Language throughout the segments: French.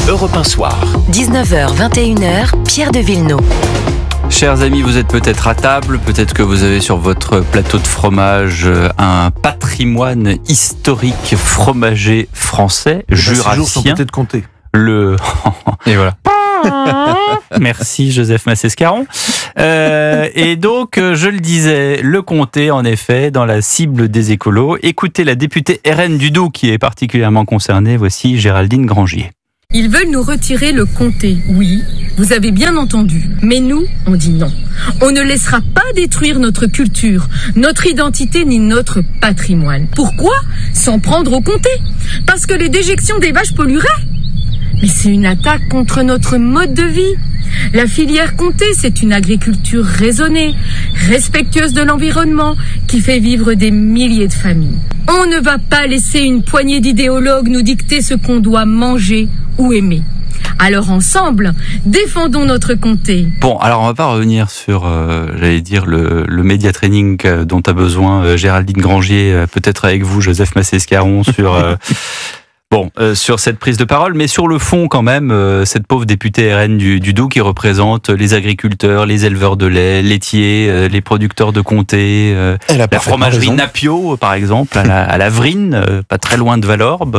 Europe 1 Soir. 19h, 21h, Pierre de Villeneuve. Chers amis, vous êtes peut-être à table, peut-être que vous avez sur votre plateau de fromage un patrimoine historique fromager français, jurassien. Ces jours sont peut-être comptés. Et voilà. Merci Joseph Massescaron. Et donc, je le disais, le comté, en effet, dans la cible des écolos. Écoutez la députée RN du Doubs qui est particulièrement concernée. Voici Géraldine Grangier. Ils veulent nous retirer le comté, oui, vous avez bien entendu. Mais nous, on dit non. On ne laissera pas détruire notre culture, notre identité ni notre patrimoine. Pourquoi s'en prendre au comté? Parce que les déjections des vaches pollueraient? Mais c'est une attaque contre notre mode de vie. La filière comté, c'est une agriculture raisonnée, respectueuse de l'environnement, qui fait vivre des milliers de familles. On ne va pas laisser une poignée d'idéologues nous dicter ce qu'on doit manger ou aimer. Alors ensemble, défendons notre comté. Bon, alors on va pas revenir sur, j'allais dire, le média training dont a besoin Géraldine Grangier, peut-être avec vous, Joseph Massescaron, sur cette prise de parole, mais sur le fond quand même, cette pauvre députée RN du Doubs qui représente les agriculteurs, les éleveurs de lait, laitiers, les producteurs de comté, la fromagerie Napio par exemple, à la Vrine, pas très loin de Valorbe,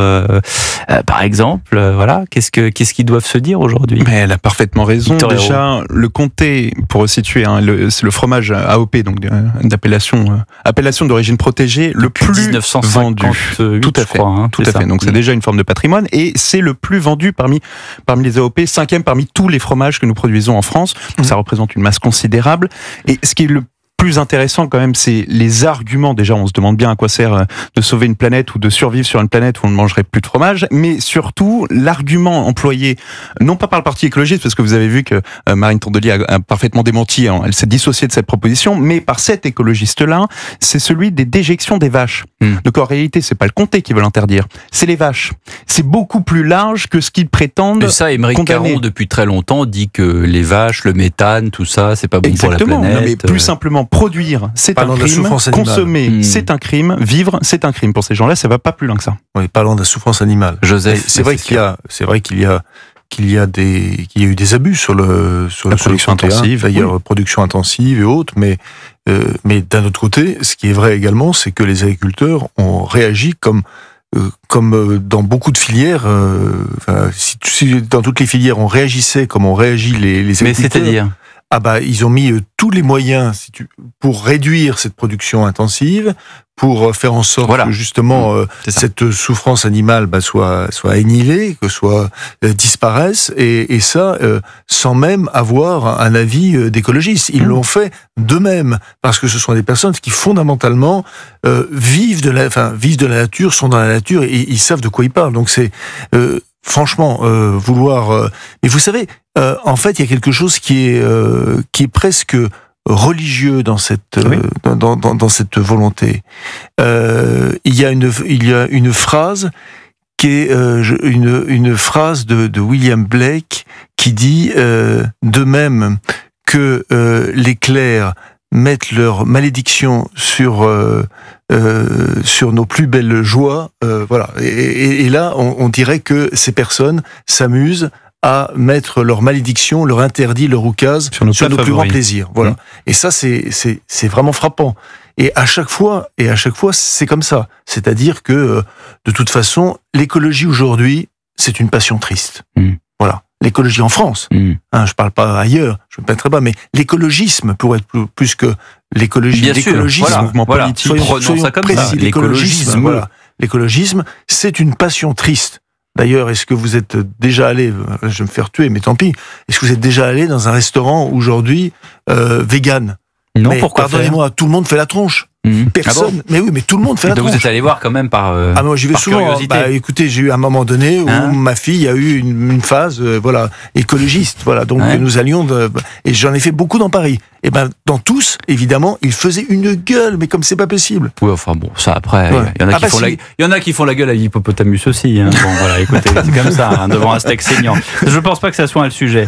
par exemple, voilà. Qu'est-ce qu'ils doivent se dire aujourd'hui? Mais elle a parfaitement raison. Déjà, le comté, pour resituer, c'est le fromage AOP, donc appellation d'origine protégée, le plus vendu. Tout à fait. Tout à fait. Donc c'est déjà une forme de patrimoine et c'est le plus vendu parmi les AOP, 5e parmi tous les fromages que nous produisons en France. Donc ça représente une masse considérable. Et ce qui est le plus intéressant quand même, c'est les arguments. Déjà, on se demande bien à quoi sert de sauver une planète ou de survivre sur une planète où on ne mangerait plus de fromage, mais surtout l'argument employé, non pas par le parti écologiste, parce que vous avez vu que Marine Tondelier a parfaitement démenti, elle s'est dissociée de cette proposition, mais par cet écologiste-là, c'est celui des déjections des vaches. Donc en réalité, c'est pas le comté qui veut l'interdire, c'est les vaches. C'est beaucoup plus large que ce qu'ils prétendent. Et ça, Aymeric Caron, depuis très longtemps, dit que les vaches, le méthane, tout ça, c'est pas bon pour la planète. Non, mais plus simplement, produire, c'est un crime. Consommer, c'est un crime. Vivre, c'est un crime. Pour ces gens-là, ça va pas plus loin que ça. Oui, parlant de la souffrance animale. Joseph, c'est vrai qu'il y a eu des abus sur la production intensive, d'ailleurs production intensive et autres, mais d'un autre côté, ce qui est vrai également, c'est que les agriculteurs ont réagi comme dans beaucoup de filières, si dans toutes les filières on réagissait comme on réagit les agriculteurs. Mais c'est-à-dire ? Ils ont mis tous les moyens pour réduire cette production intensive, pour faire en sorte que justement cette souffrance animale soit annihilée, que disparaisse, et ça sans même avoir un avis d'écologiste. Ils l'ont fait d'eux-mêmes parce que ce sont des personnes qui fondamentalement vivent de la nature, sont dans la nature et ils savent de quoi ils parlent. Donc c'est franchement vouloir. Mais vous savez, en fait, il y a quelque chose qui est presque religieux dans cette dans cette volonté. Il y a une phrase qui est une phrase de William Blake qui dit de même que les clercs mettent leur malédiction sur nos plus belles joies, voilà. Et là, on dirait que ces personnes s'amusent à mettre leur malédiction, leur interdit, leur oukase sur nos plus grands plaisirs. Voilà. Et ça, c'est vraiment frappant. Et à chaque fois, c'est comme ça. C'est-à-dire que, de toute façon, l'écologie aujourd'hui, c'est une passion triste. Voilà. L'écologie en France. Je parle pas ailleurs, je me mettrai pas, mais l'écologisme, pour être plus que l'écologie, l'écologisme, mouvement politique. Soyons ça comme précis, ça. L'écologisme, c'est une passion triste. D'ailleurs, est-ce que vous êtes déjà allé, je vais me faire tuer, mais tant pis, est-ce que vous êtes déjà allé dans un restaurant aujourd'hui vegan? Non, mais pourquoi pardonnez-moi, tout le monde fait la tronche. Personne. Mais oui, mais tout le monde fait la tronche. Donc vous êtes allé voir quand même par moi j'y vais souvent. Curiosité. Écoutez, j'ai eu un moment donné où ma fille a eu une phase écologiste. Voilà, donc nous allions et j'en ai fait beaucoup dans Paris. Et dans tous, évidemment, ils faisaient une gueule, mais comme c'est pas possible. Oui, enfin bon, ça après, il y en a qui font la gueule à l'hippopotamus aussi. Bon voilà, écoutez, c'est comme ça, devant un steak saignant. Je pense pas que ça soit le sujet.